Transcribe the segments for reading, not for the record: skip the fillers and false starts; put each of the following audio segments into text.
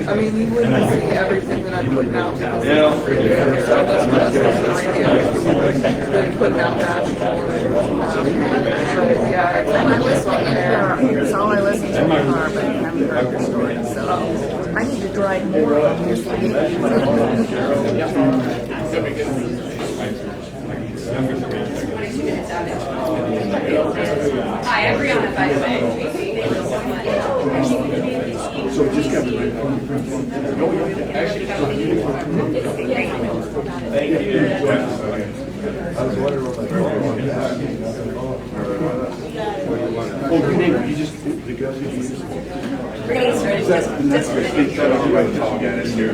I mean, you wouldn't see everything that I'm putting out now. Yeah. So that's what I'm saying. Putting out that. But yeah, I listen in the car. That's all I listen to in the car, but I haven't heard the story. So I need to drive more, obviously. Hi, I'm Brianna, by the way. So just got the right. Thank you. I was wondering what oh, your name, you just, the guys you use? We're going to get started. That's great. Everybody tall guys here.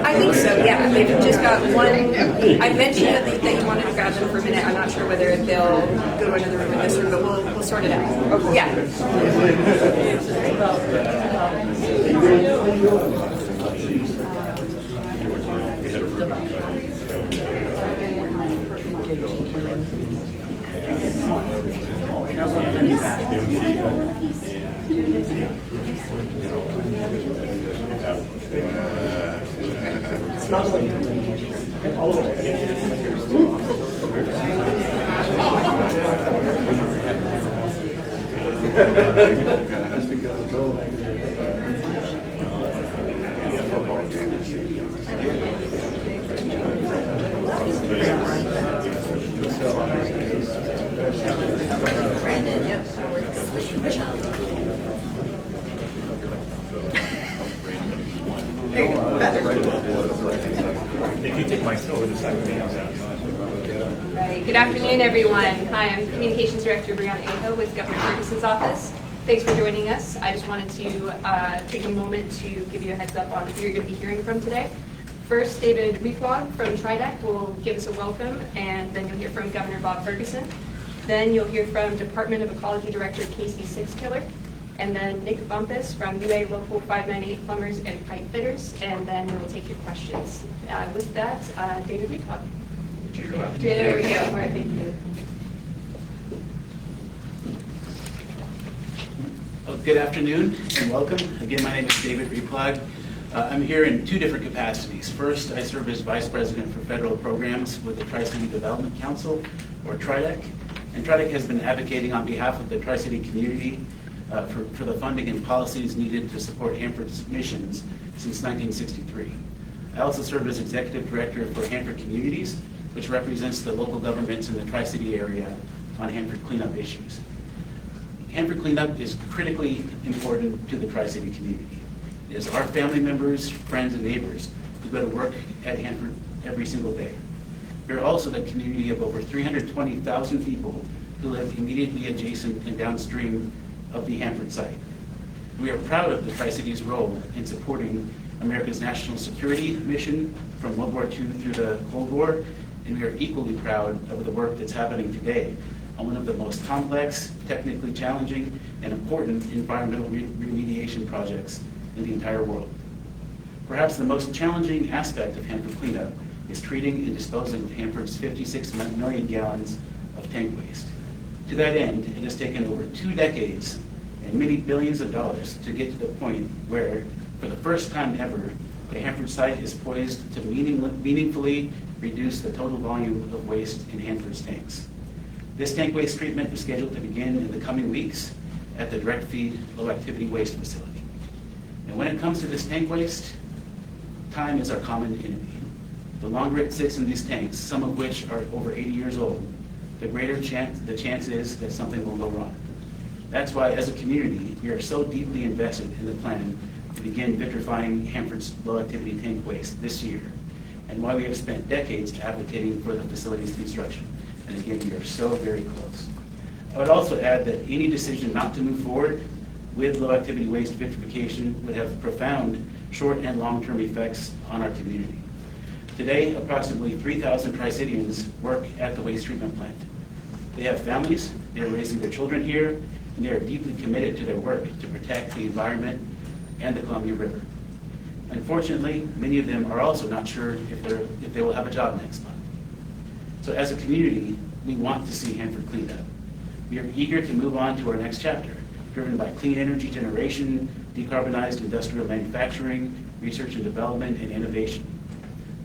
I think so, yeah. They've just got one. I mentioned that you wanted to grab them for a minute. I'm not sure whether they'll go to another room in this room, but we'll sort it out. Yeah. Right. Good afternoon, everyone. Hi, I'm Communications Director Brianna with Governor Ferguson's office. Thanks for joining us. I just wanted to take a moment to give you a heads up on who you're going to be hearing from today. First, David Reeflog from TRIDEC will give us a welcome, and then you'll hear from Governor Bob Ferguson. Then you'll hear from Department of Ecology Director Casey Sixkiller, and then Nick Bumpus from UA Local 598 Plumbers and Pipe Fitters, and then we'll take your questions. With that, David Reeflog. There we go. All right, thank you. Well, good afternoon and welcome. Again, my name is David Reeflog. I'm here in two different capacities. First, I serve as Vice President for Federal Programs with the Tri-City Development Council, or TRIDEC. And TRIDEC has been advocating on behalf of the Tri-City community for the funding and policies needed to support Hanford's missions since 1963. I also serve as Executive Director for Hanford Communities, which represents the local governments in the Tri-City area on Hanford cleanup issues. Hanford cleanup is critically important to the Tri-City community. It is our family members, friends, and neighbors who go to work at Hanford every single day. We are also the community of over 320,000 people who live immediately adjacent and downstream of the Hanford site. We are proud of the Tri-City's role in supporting America's national security mission from World War II through the Cold War, and we are equally proud of the work that's happening today on one of the most complex, technically challenging, and important environmental remediation projects in the entire world. Perhaps the most challenging aspect of Hanford cleanup is treating and disposing of Hanford's 56 million gallons of tank waste. To that end, it has taken over 2 decades and many billions of dollars to get to the point where, for the first time ever, the Hanford site is poised to meaningfully reduce the total volume of waste in Hanford's tanks. This tank waste treatment is scheduled to begin in the coming weeks at the direct feed low activity waste facility. And when it comes to this tank waste, time is our common enemy. The longer it sits in these tanks, some of which are over 80 years old, the greater the chance is that something will go wrong. That's why, as a community, we are so deeply invested in the plan to begin vitrifying Hanford's low-activity tank waste this year, and why we have spent decades advocating for the facility's construction. And again, we are so very close. I would also add that any decision not to move forward with low-activity waste vitrification would have profound short and long-term effects on our community. Today, approximately 3,000 Tri-Cityans work at the waste treatment plant. They have families, they are raising their children here, and they are deeply committed to their work to protect the environment and the Columbia River. Unfortunately, many of them are also not sure if they will have a job next month. So as a community, we want to see Hanford cleaned up. We are eager to move on to our next chapter, driven by clean energy generation, decarbonized industrial manufacturing, research and development, and innovation,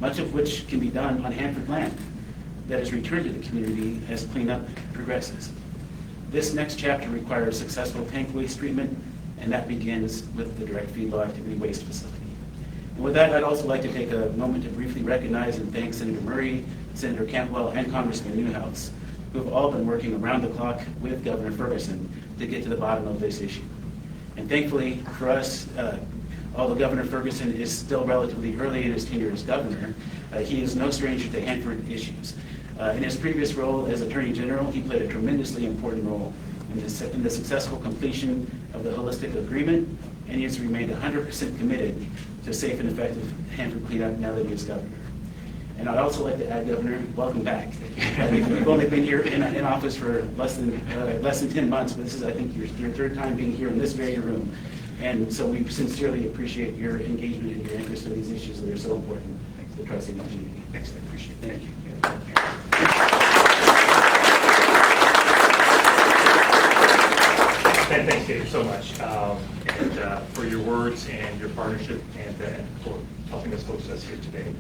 much of which can be done on Hanford land that is returned to the community as cleanup progresses. This next chapter requires successful tank waste treatment, and that begins with the direct feed low-activity waste facility. And with that, I'd also like to take a moment to briefly recognize and thank Senator Murray, Senator Cantwell, and Congressman Newhouse, who have all been working around the clock with Governor Ferguson to get to the bottom of this issue. And thankfully for us, although Governor Ferguson is still relatively early in his tenure as governor, he is no stranger to Hanford issues. In his previous role as Attorney General, he played a tremendously important role in the successful completion of the holistic agreement, and he has remained 100% committed to safe and effective Hanford cleanup now that he is governor. And I'd also like to add, Governor, welcome back. We've only been here in office for less than 10 months, but this is, I think, your third time being here in this very room. And so we sincerely appreciate your engagement and your interest in these issues that are so important to the Tri-City community. Thanks, I appreciate it. Thank you. Thanks, Dave, so much, and for your words and your partnership and for helping us host us here today.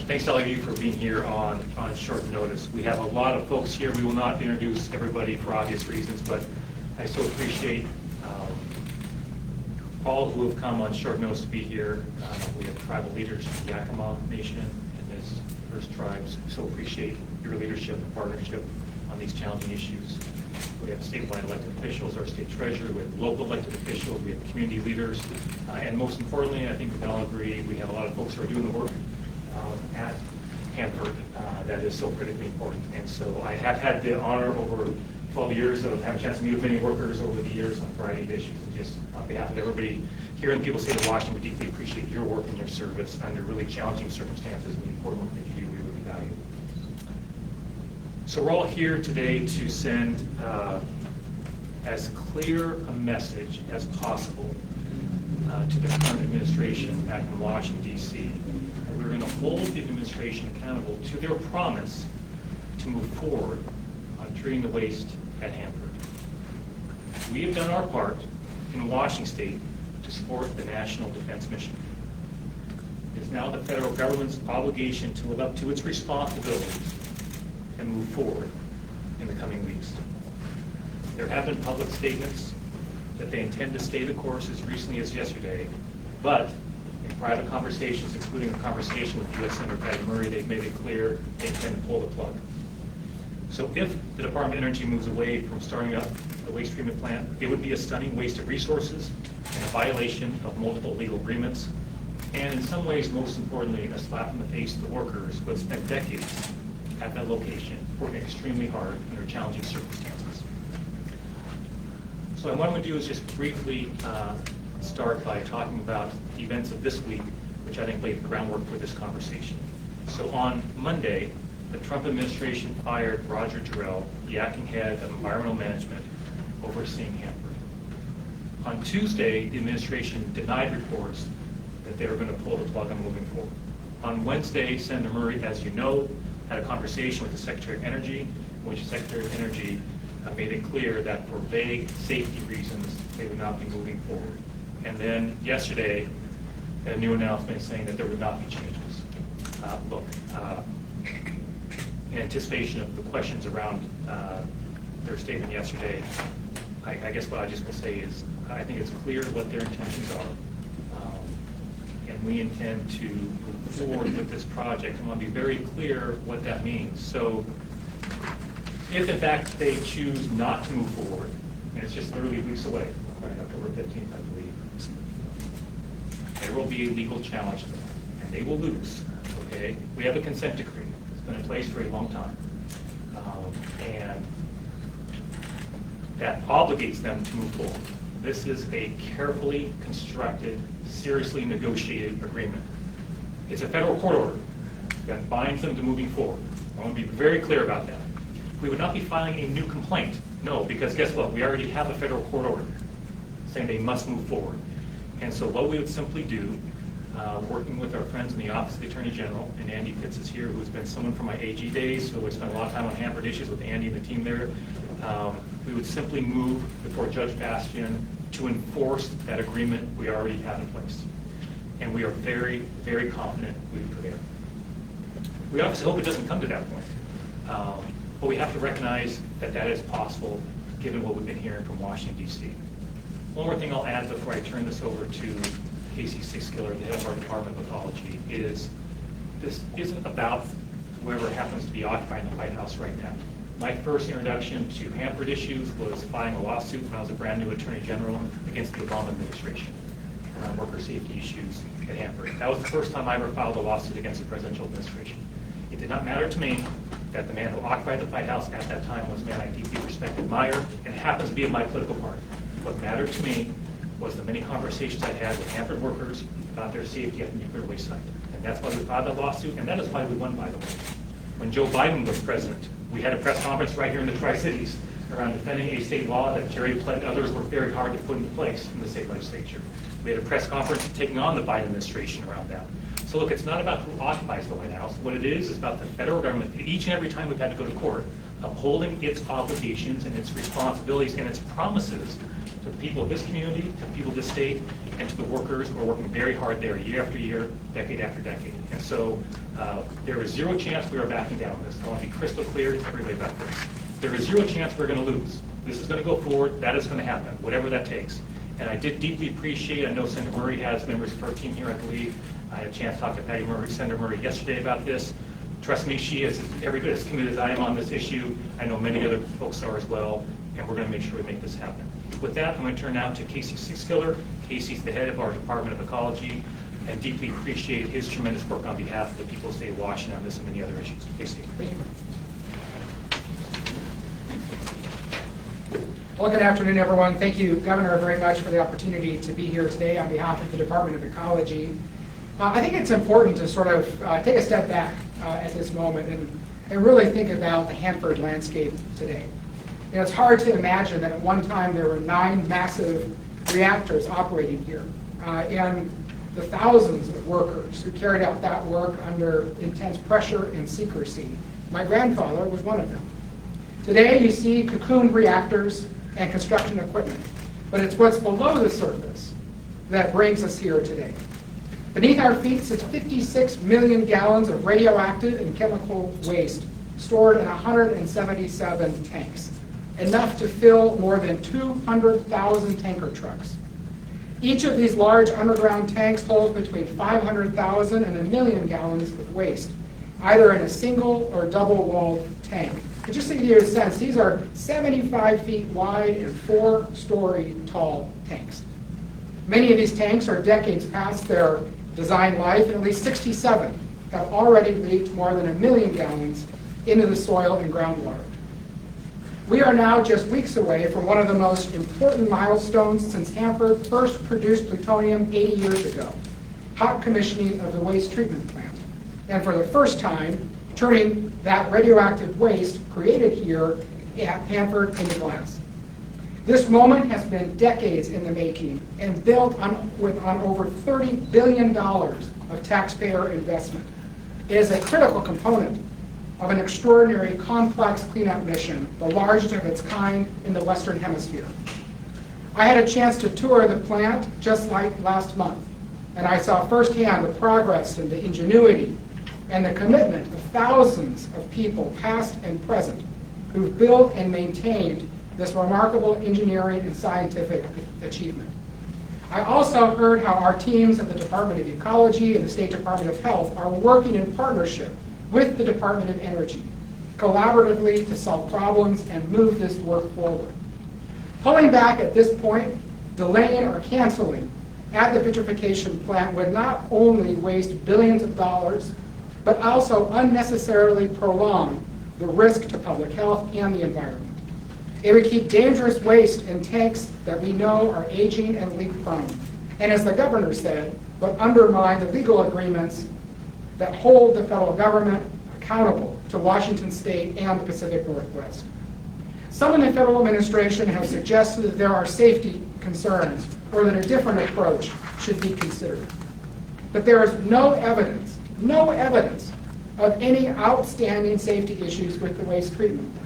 Thanks to all of you for being here on short notice. We have a lot of folks here. We will not introduce everybody for obvious reasons, but I so appreciate all who have come on short notice to be here. We have tribal leaders from the Yakima Nation and its First Tribes. So appreciate your leadership and partnership on these challenging issues. We have statewide elected officials, our state treasurer, we have local elected officials, we have community leaders, and most importantly, I think we can all agree, we have a lot of folks who are doing the work at Hanford that is so critically important. And so I have had the honor over 12 years of having a chance to meet with many workers over the years on a variety of issues. And just on behalf of everybody here in the people of the state of Washington, we deeply appreciate your work and your service under really challenging circumstances and the important work that you do, we really value. So we're all here today to send as clear a message as possible to the current administration back in Washington, D.C. We're going to hold the administration accountable to their promise to move forward on treating the waste at Hanford. We have done our part in Washington State to support the National Defense Mission. It is now the federal government's obligation to live up to its responsibilities and move forward in the coming weeks. There have been public statements that they intend to stay the course as recently as yesterday, but in private conversations, including a conversation with U.S. Senator Patty Murray, they've made it clear they intend to pull the plug. So if the Department of Energy moves away from starting up the waste treatment plant, it would be a stunning waste of resources and a violation of multiple legal agreements, and in some ways, most importantly, a slap in the face to the workers who have spent decades at that location, working extremely hard under challenging circumstances. So what I'm going to do is just briefly start by talking about the events of this week, which I think laid the groundwork for this conversation. So on Monday, the Trump administration fired Roger Terrell, the acting head of environmental management, overseeing Hanford. On Tuesday, the administration denied reports that they were going to pull the plug on moving forward. On Wednesday, Senator Murray, as you know, had a conversation with the Secretary of Energy, in which the Secretary of Energy made it clear that for vague safety reasons, they would not be moving forward. And then yesterday, a new announcement saying that there would not be changes. In anticipation of the questions around their statement yesterday, I guess what I just will say is I think it's clear what their intentions are. And we intend to move forward with this project. I want to be very clear what that means. So if in fact they choose not to move forward, and it's just literally weeks away, right, October 15th, I believe, there will be a legal challenge to them, and they will lose, okay? We have a consent decree. It's been in place for a long time. And that obligates them to move forward. This is a carefully constructed, seriously negotiated agreement. It's a federal court order that binds them to moving forward. I want to be very clear about that. We would not be filing a new complaint. No, because guess what? We already have a federal court order saying they must move forward. And so what we would simply do, working with our friends in the Office of the Attorney General, and Andy Pitts is here, who's been someone from my AG days, so we spent a lot of time on Hanford issues with Andy and the team there. We would simply move before Judge Bastian to enforce that agreement we already have in place. And we are very, very confident we would prevail. We obviously hope it doesn't come to that point. But we have to recognize that that is possible given what we've been hearing from Washington, D.C. One more thing I'll add before I turn this over to Casey Sixkiller, the head of our Department of Ecology, is this isn't about whoever happens to be occupying the White House right now. My first introduction to Hanford issues was filing a lawsuit when I was a brand new Attorney General against the Obama administration around worker safety issues at Hanford. That was the first time I ever filed a lawsuit against the presidential administration. It did not matter to me that the man who occupied the White House at that time was a man I deeply respect and admire, and happens to be of my political party. What mattered to me was the many conversations I had with Hanford workers about their safety at the nuclear waste site. And that's why we filed that lawsuit, and that is why we won, by the way. When Joe Biden was president, we had a press conference right here in the Tri-Cities around defending a state law that Jerry Plett and others worked very hard to put into place in the state legislature. We had a press conference taking on the Biden administration around that. So look, it's not about who occupies the White House. What it is about the federal government, each and every time we've had to go to court, upholding its obligations and its responsibilities and its promises to the people of this community, to the people of this state, and to the workers who are working very hard there year after year, decade after decade. And so there is zero chance we are backing down on this. I want to be crystal clear to everybody about this. There is zero chance we're going to lose. This is going to go forward. That is going to happen, whatever that takes. And I did deeply appreciate, I know Senator Murray has members of her team here, I believe. I had a chance to talk to Patty Murray, Senator Murray, yesterday about this. Trust me, she is every bit as committed as I am on this issue. I know many other folks are as well, and we're going to make sure we make this happen. With that, I'm going to turn now to Casey Sixkiller. Casey's the head of our Department of Ecology, and deeply appreciate his tremendous work on behalf of the people of the state of Washington on this and many other issues. Casey. Thank you. Well, good afternoon, everyone. Thank you, Governor, very much for the opportunity to be here today on behalf of the Department of Ecology. I think it's important to sort of take a step back at this moment and really think about the Hanford landscape today. You know, it's hard to imagine that at one time there were 9 massive reactors operating here, and the thousands of workers who carried out that work under intense pressure and secrecy. My grandfather was one of them. Today you see cocoon reactors and construction equipment, but it's what's below the surface that brings us here today. Beneath our feet sits 56 million gallons of radioactive and chemical waste stored in 177 tanks, enough to fill more than 200,000 tanker trucks. Each of these large underground tanks holds between 500,000 and 1 million gallons of waste, either in a single or double-walled tank. But just to give you a sense, these are 75 feet wide and 4-story tall tanks. Many of these tanks are decades past their design life, and at least 67 have already leaked more than 1 million gallons into the soil and groundwater. We are now just weeks away from one of the most important milestones since Hanford first produced plutonium 80 years ago, hot commissioning of the waste treatment plant. And for the first time, turning that radioactive waste created here at Hanford into glass. This moment has been decades in the making and built on over $30 billion of taxpayer investment. It is a critical component of an extraordinary complex cleanup mission, the largest of its kind in the Western Hemisphere. I had a chance to tour the plant just like last month, and I saw firsthand the progress and the ingenuity and the commitment of thousands of people, past and present, who've built and maintained this remarkable engineering and scientific achievement. I also heard how our teams at the Department of Ecology and the State Department of Health are working in partnership with the Department of Energy, collaboratively to solve problems and move this work forward. Pulling back at this point, delaying or canceling at the vitrification plant would not only waste billions of dollars, but also unnecessarily prolong the risk to public health and the environment. It would keep dangerous waste in tanks that we know are aging and leak prone. And as the governor said, would undermine the legal agreements that hold the federal government accountable to Washington State and the Pacific Northwest. Some in the federal administration have suggested that there are safety concerns or that a different approach should be considered. But there is no evidence of any outstanding safety issues with the waste treatment plant.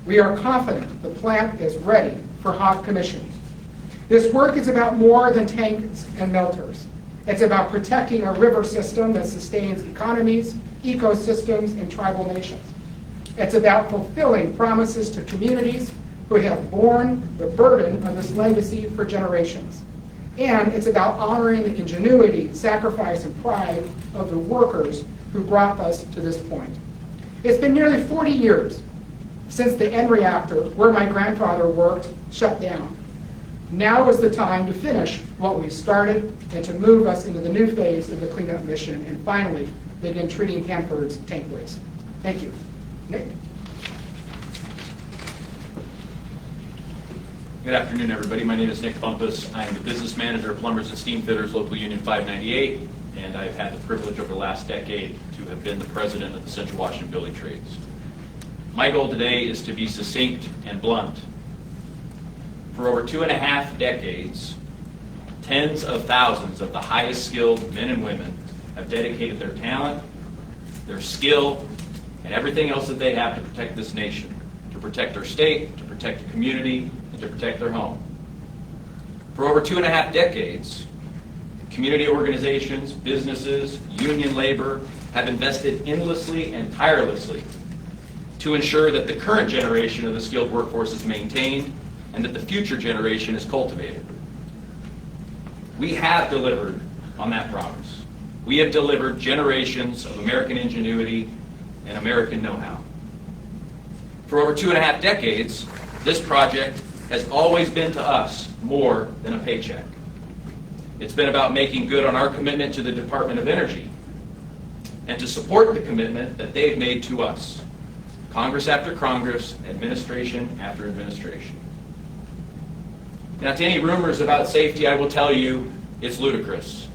We are confident the plant is ready for hot commissioning. This work is about more than tanks and melters. It's about protecting a river system that sustains economies, ecosystems, and tribal nations. It's about fulfilling promises to communities who have borne the burden of this legacy for generations. And it's about honoring the ingenuity, sacrifice, and pride of the workers who brought us to this point. It's been nearly 40 years since the N reactor, where my grandfather worked, shut down. Now is the time to finish what we started and to move us into the new phase of the cleanup mission and finally begin treating Hanford's tank waste. Thank you. Nick? Good afternoon, everybody. My name is Nick Bumpus. I am the business manager of Plumbers and Steam Fitters, Local Union 598, and I've had the privilege over the last decade to have been the president of the Central Washington Building Trades. My goal today is to be succinct and blunt. For over 2.5 decades, tens of thousands of the highest skilled men and women have dedicated their talent, their skill, and everything else that they have to protect this nation, to protect their state, to protect the community, and to protect their home. For over 2.5 decades, community organizations, businesses, union labor have invested endlessly and tirelessly to ensure that the current generation of the skilled workforce is maintained and that the future generation is cultivated. We have delivered on that promise. We have delivered generations of American ingenuity and American know-how. For over 2.5 decades, this project has always been to us more than a paycheck. It's been about making good on our commitment to the Department of Energy and to support the commitment that they've made to us, Congress after Congress, administration after administration. Now, to any rumors about safety, I will tell you it's ludicrous.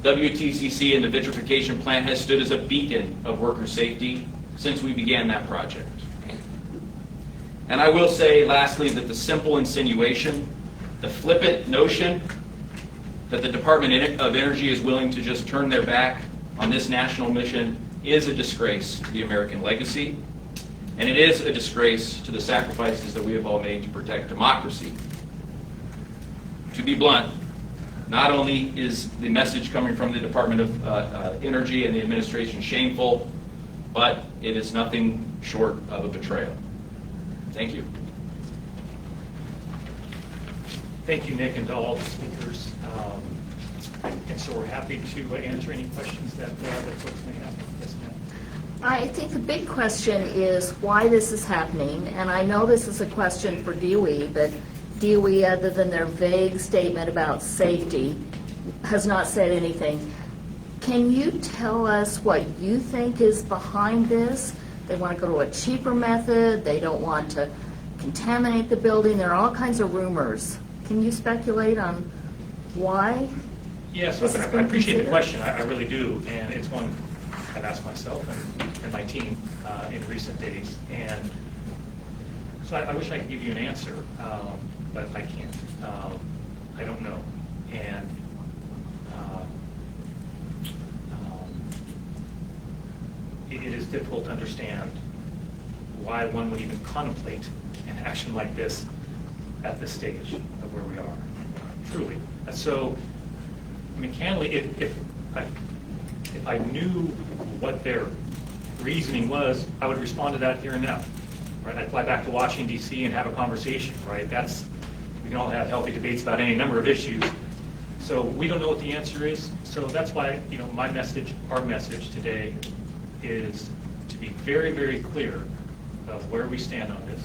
WTCC and the vitrification plant has stood as a beacon of worker safety since we began that project. And I will say, lastly, that the simple insinuation, the flippant notion that the Department of Energy is willing to just turn their back on this national mission is a disgrace to the American legacy, and it is a disgrace to the sacrifices that we have all made to protect democracy. To be blunt, not only is the message coming from the Department of Energy and the administration shameful, but it is nothing short of a betrayal. Thank you. Thank you, Nick, and to all the speakers. And so we're happy to answer any questions that folks may have. Yes, ma'am. I think the big question is why this is happening, and I know this is a question for DOE, but DOE, other than their vague statement about safety, has not said anything. Can you tell us what you think is behind this? They want to go to a cheaper method, they don't want to contaminate the building, there are all kinds of rumors. Can you speculate on why? Yes, I appreciate the question. I really do, and it's one I've asked myself and my team in recent days. And so I wish I could give you an answer, but I can't. I don't know. And it is difficult to understand why one would even contemplate an action like this at this stage of where we are, truly. So, I mean, candidly, if I knew what their reasoning was, I would respond to that here and now. Right? I'd fly back to Washington, D.C. and have a conversation. Right? That's We can all have healthy debates about any number of issues. So we don't know what the answer is. So that's why, my message, our message today is to be very, very clear of where we stand on this,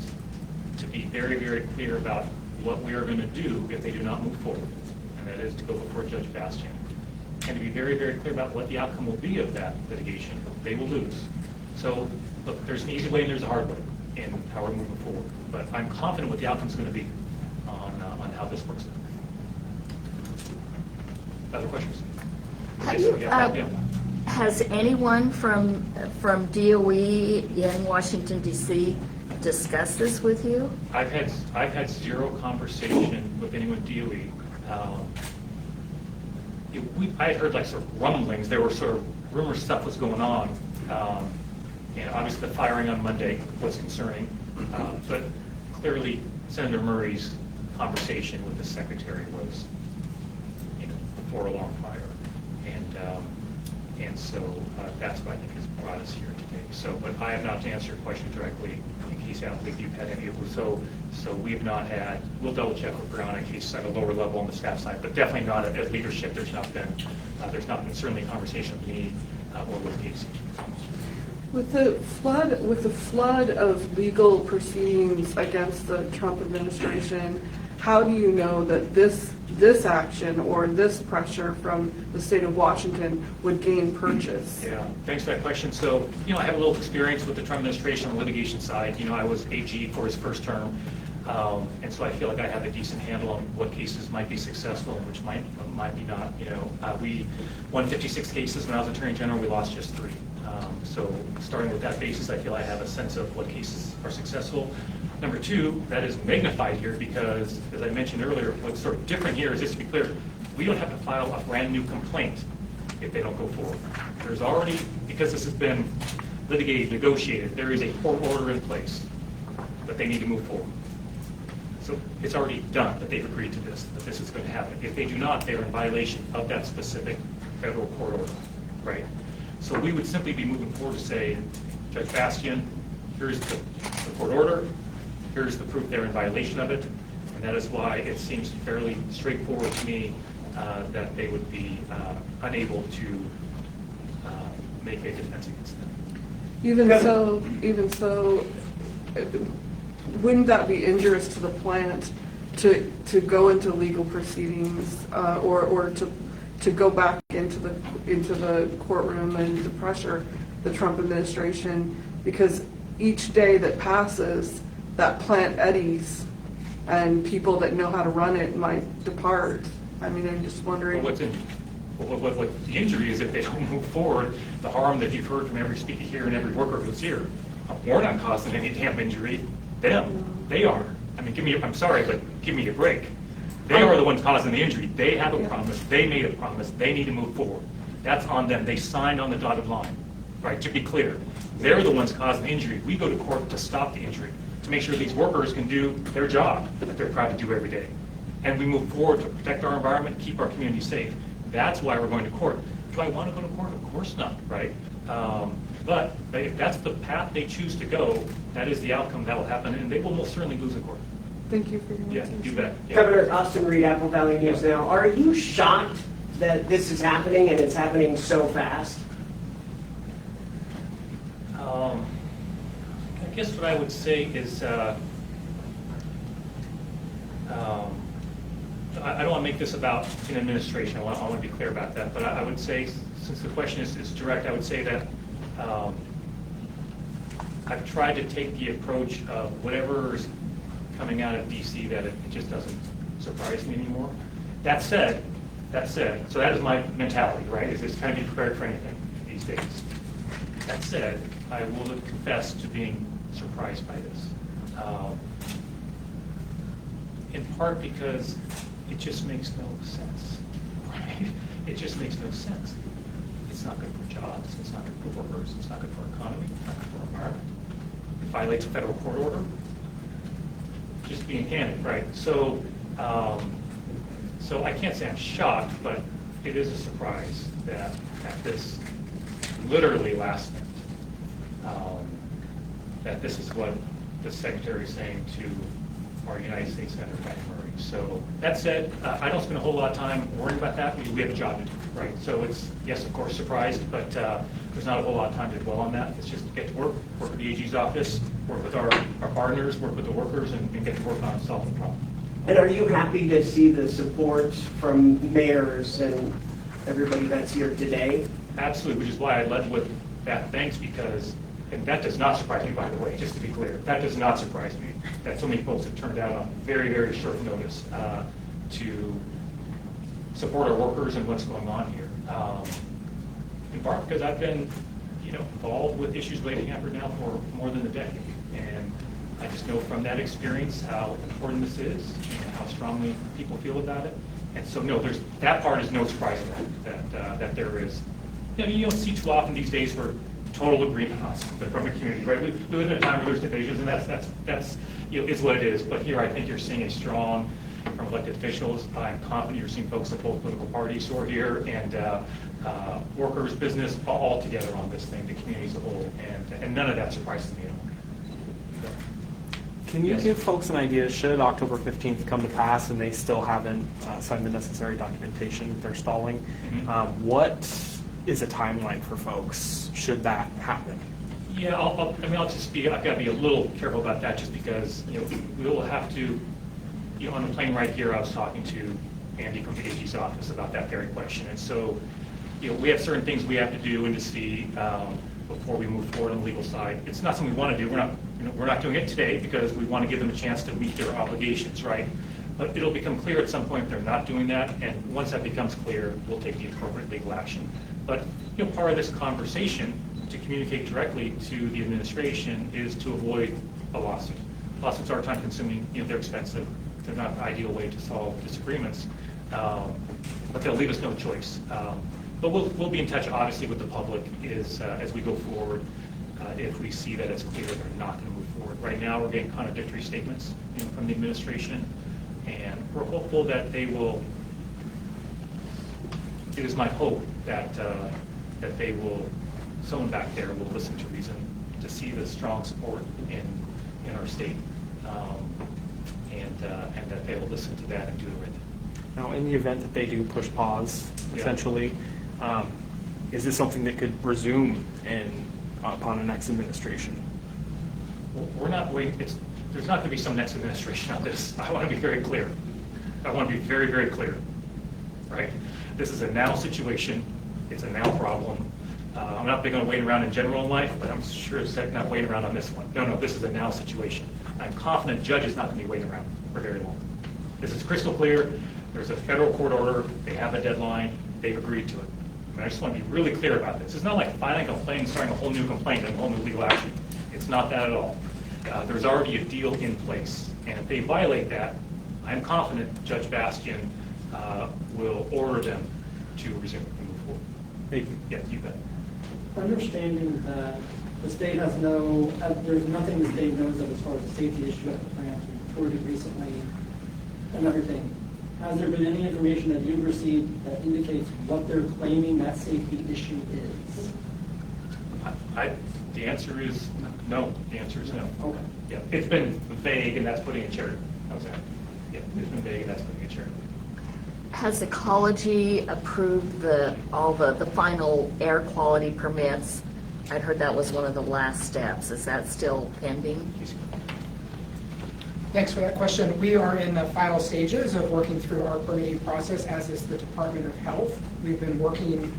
to be very, very clear about what we are going to do if they do not move forward, and that is to go before Judge Bastian, and to be very, very clear about what the outcome will be of that litigation. They will lose. So, look, there's an easy way and there's a hard way in how we're moving forward. But I'm confident what the outcome is going to be on how this works. Other questions? Have Yes, you, yeah. has anyone from DOE in Washington DC discussed this with you? I've had zero conversation with anyone at DOE. I had heard like sort of rumblings. There were sort of rumors stuff was going on. And obviously the firing on Monday was concerning. But clearly Senator Murray's conversation with the secretary was, before a long fire. And so that's what I think has brought us here today. So, but I have not to answer your question directly in case I don't think you've had any of those. So we've not had, we'll double check with Brown in case at a lower level on the staff side, but definitely not at leadership. There's not been certainly conversation with me or with Casey. With the flood of legal proceedings against the Trump administration, how do you know that this action or this pressure from the state of Washington would gain purchase? Yeah, thanks for that question. So, I have a little experience with the Trump administration on the litigation side. I was AG for his first term, and so I feel like I have a decent handle on what cases might be successful and which might be not. We won 56 cases when I was Attorney General. We lost just 3. So starting with that basis, I feel I have a sense of what cases are successful. Number 2, that is magnified here because, as I mentioned earlier, what's sort of different here is, just to be clear, we don't have to file a brand new complaint if they don't go forward. There's already, because this has been litigated, negotiated, there is a court order in place that they need to move forward. So it's already done that they've agreed to this, that this is going to happen. If they do not, they are in violation of that specific federal court order, right? So we would simply be moving forward to say, Judge Bastian, here's the court order, here's the proof they're in violation of it, and that is why it seems fairly straightforward to me that they would be unable to make a defense against them. Even so, wouldn't that be injurious to the plant to go into legal proceedings or to go back into the courtroom and to pressure the Trump administration, because each day that passes, that plant eddies and people that know how to run it might depart. I mean, I'm just wondering. What the injury is if they don't move forward, the harm that you've heard from every speaker here and every worker who's here. We're not causing any damn injury. They are. I mean, I'm sorry, but give me a break. They are the ones causing the injury. They have a promise. They made a promise. They need to move forward. That's on them. They signed on the dotted line, right? To be clear, they're the ones causing the injury. We go to court to stop the injury, to make sure these workers can do their job that they're proud to do every day. And we move forward to protect our environment, keep our community safe. That's why we're going to court. Do I want to go to court? Of course not, right? But if that's the path they choose to go, that is the outcome that will happen, and they will most certainly lose in court. Thank you for your Yeah, answers. you bet. Yeah. Governor Austin Reed, Apple Valley News Now. Are you shocked that this is happening and it's happening so fast? I guess what I would say is, I don't want to make this about an administration. I want to be clear about that. But I would say, since the question is direct, I would say that I've tried to take the approach of whatever's coming out of DC that it just doesn't surprise me anymore. That said, so that is my mentality, right? Is kind of be prepared for anything these days. That said, I will confess to being surprised by this. In part because it just makes no sense, right? It just makes no sense. It's not good for jobs, it's not good for workers, it's not good for our economy, it's not good for our environment. It violates a federal court order. Just being candid, right? So I can't say I'm shocked, but it is a surprise that at this literally last minute, that this is what the secretary is saying to our United States Senator Patty Murray. So that said, I don't spend a whole lot of time worrying about that because we have a job to do, right? So it's, yes, of course, surprised, but there's not a whole lot of time to dwell on that. It's just get to work with the AG's office, work with our partners, work with the workers, and get to work on solving the problem. And are you happy to see the support from mayors and everybody that's here today? Absolutely, which is why I led with that thanks, because, and that does not surprise me, by the way, just to be clear, that does not surprise me that so many folks have turned out on very, very short notice to support our workers and what's going on here. In part because I've been, involved with issues related to Hanford now for more than a decade, and I just know from that experience how important this is and how strongly people feel about it. And so, no, that part is no surprise that there is. You don't see too often these days where total agreement on something from a community, right? We live in a time where there's divisions, and that's is what it is. But here, I think you're seeing a strong, from elected officials. I'm confident you're seeing folks of both political parties who are here, and workers, business, all together on this thing, the community as a whole, and none of that surprises me at all. Can you Yes. give folks an idea, should October 15th come to pass and they still haven't signed the necessary documentation, they're stalling, what is a timeline for folks should that happen? Yeah, I've got to be a little careful about that just because, we will have to, on the plane right here, I was talking to Andy from the AG's office about that very question. And so, we have certain things we have to do and to see before we move forward on the legal side. It's not something we want to do. We're not doing it today because we want to give them a chance to meet their obligations, right? But it'll become clear at some point if they're not doing that, and once that becomes clear, we'll take the appropriate legal action. But part of this conversation to communicate directly to the administration is to avoid a lawsuit. Lawsuits are time-consuming, they're expensive, they're not the ideal way to solve disagreements, but they'll leave us no choice. But we'll be in touch, obviously, with the public as we go forward. If we see that it's clear they're not going to move forward. Right now, we're getting contradictory statements from the administration, and we're hopeful that they will. It is my hope that they will. Someone back there will listen to reason, to see the strong support in our state, and that they will listen to that and do the right thing. Now, in the event that they do push pause, Yeah. essentially, is this something that could resume upon the next administration? We're not waiting. There's not going to be some next administration on this. I want to be very clear. I want to be very, very clear. Right? This is a now situation. It's a now problem. I'm not big on waiting around in general in life, but I'm sure as heck not waiting around on this one. No, this is a now situation. I'm confident the judge is not going to be waiting around for very long. This is crystal clear. There's a federal court order. They have a deadline. They've agreed to it. I just want to be really clear about this. It's not like filing a complaint and starting a whole new complaint and a whole new legal action. It's not that at all. There's already a deal in place. And if they violate that, I'm confident Judge Bastian will order them to resume and move forward. Thank you. Yeah, you bet. Understanding that the state has there's nothing the state knows of as far as the safety issue at the plant. We toured it recently and everything. Has there been any information that you've received that indicates what they're claiming that safety issue is? The answer is no. The answer is no. Okay. Yeah, it's been vague, and that's putting it charity. How's that? Yeah, it's been vague, and that's putting it charity. Has Ecology approved all the final air quality permits? I'd heard that was one of the last steps. Is that still pending? Thanks for that question. We are in the final stages of working through our permitting process, as is the Department of Health. We've been working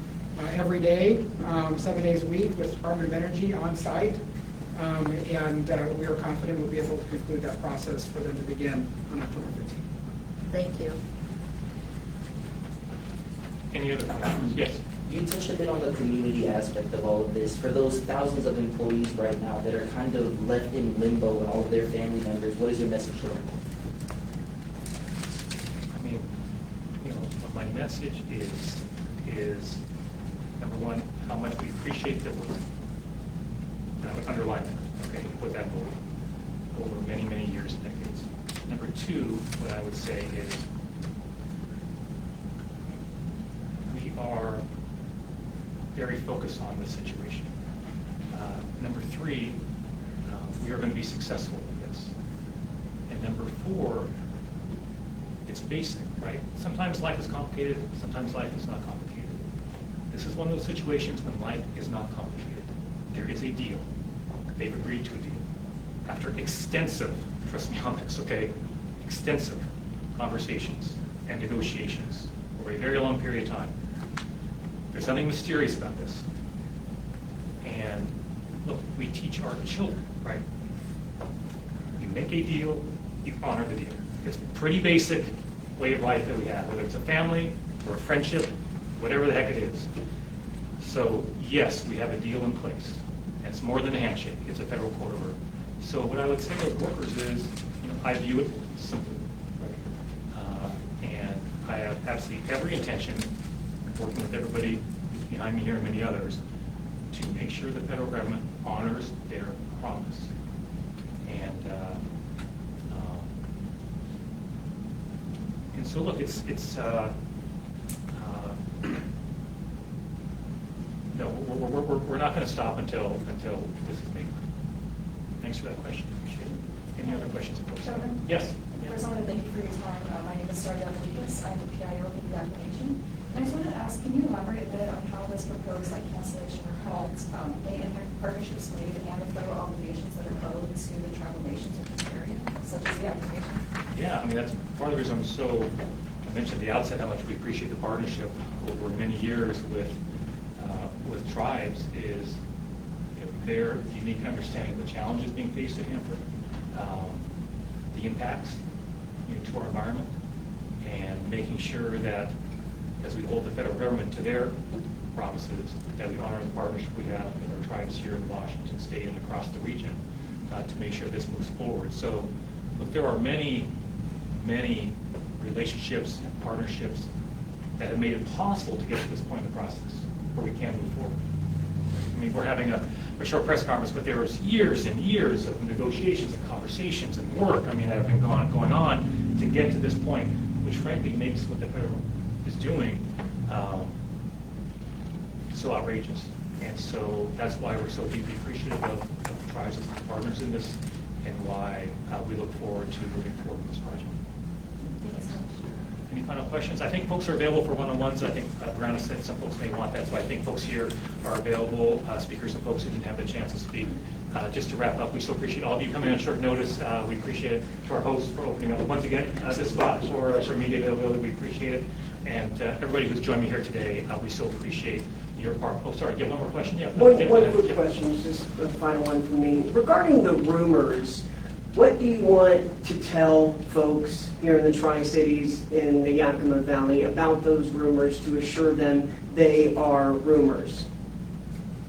every day, 7 days a week, with Department of Energy on site, and we are confident we'll be able to conclude that process for them to begin on October 15th. Thank you. Any other questions? Yes. You touched a bit on the community aspect of all of this. For those thousands of employees right now that are kind of left in limbo and all of their family members, what is your message to them? I mean, my message is number one, how much we appreciate their work. And I would underline that, okay, put that over many, many years and decades. Number two, what I would say is we are very focused on this situation. Number three, we are going to be successful with this. And And number 4, it's basic, right? Sometimes life is complicated, sometimes life is not complicated. This is one of those situations when life is not complicated. There is a deal. They've agreed to a deal. After extensive, trust me on this, okay, extensive conversations and negotiations over a very long period of time. There's something mysterious about this. And look, we teach our children, right? You make a deal, you honor the deal. It's a pretty basic way of life that we have, whether it's a family or a friendship, whatever the heck it is. So yes, we have a deal in place. And it's more than a handshake, it's a federal court order. So what I would say to workers is, I view it simply, right? And I have absolutely every intention, working with everybody behind me here and many others, to make sure the federal government honors their promise. And so look, no, we're not going to stop until this is made. Thanks for that question. Appreciate it. Any other questions? Chairman? Yes. First, I want to thank you for your time. My name is Sarah Lucas. I'm the PIO of the application. And I just wanted to ask, can you elaborate a bit on how this proposed cancellation or halt may impact partnerships made and the federal obligations that are owed to the tribal nations in this area, such as the application? Yeah, I mean, that's part of the reason I mentioned at the outset how much we appreciate the partnership over many years with tribes is their unique understanding of the challenges being faced at Hanford, the impacts to our environment, and making sure that as we hold the federal government to their promises, that we honor the partnership we have with our tribes here in Washington State and across the region to make sure this moves forward. So, look, there are many relationships and partnerships that have made it possible to get to this point in the process where we can move forward. I mean, we're having a short press conference, but there was years and years of negotiations and conversations and work, that have been going on to get to this point, which frankly makes what the federal is doing so outrageous. And so that's why we're so deeply appreciative of the tribes as partners in this, and why we look forward to moving forward with this project. Any final questions? I think folks are available for one-on-ones. I think Brianna said some folks may want that, so I think folks here are available, speakers and folks who didn't have the chance to speak. Just to wrap up, we so appreciate all of you coming on short notice. We appreciate it to our hosts for opening up once again this spot for media availability. We appreciate it. And everybody who's joined me here today, we so appreciate your part. Oh, sorry, you have one more question? Yeah. One quick question, just the final one from me. Regarding the rumors, what do you want to tell folks here in the Tri-Cities in the Yakima Valley about those rumors to assure them they are rumors?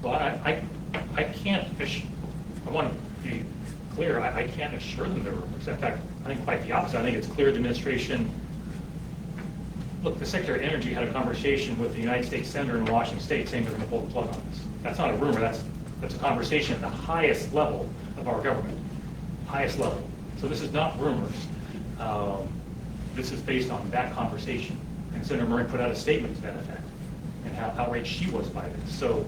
Well, I can't, I want to be clear, I can't assure them they're rumors. In fact, I think quite the opposite. I think it's clear the administration, look, the Secretary of Energy had a conversation with the United States Senator in Washington State saying they're going to pull the plug on this. That's not a rumor, that's a conversation at the highest level of our government. Highest level. So this is not rumors. This is based on that conversation. And Senator Murray put out a statement to that effect, and how outraged she was by this. So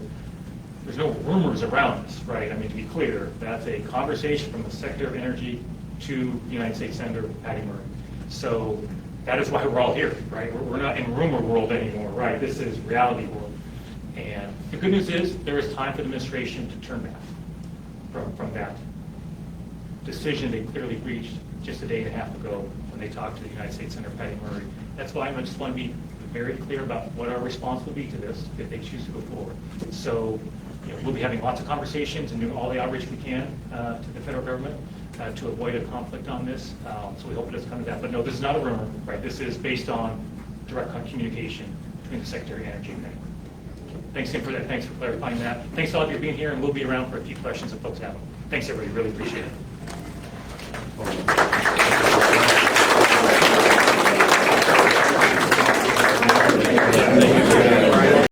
there's no rumors around this, right? To be clear, that's a conversation from the Secretary of Energy to United States Senator Patty Murray. So that is why we're all here, right? We're not in rumor world anymore, right? This is reality world. And the good news is there is time for the administration to turn back from that decision they clearly reached just a day and a half ago when they talked to the United States Senator Patty Murray. That's why I just want to be very clear about what our response will be to this if they choose to go forward. So we'll be having lots of conversations and doing all the outreach we can to the federal government to avoid a conflict on this. So we hope it doesn't come to that. But no, this is not a rumor, right? This is based on direct communication between the Secretary of Energy and me. Thanks again for that. Thanks for clarifying that. Thanks to all of you for being here, and we'll be around for a few questions if folks have them. Thanks, everybody. Really appreciate it.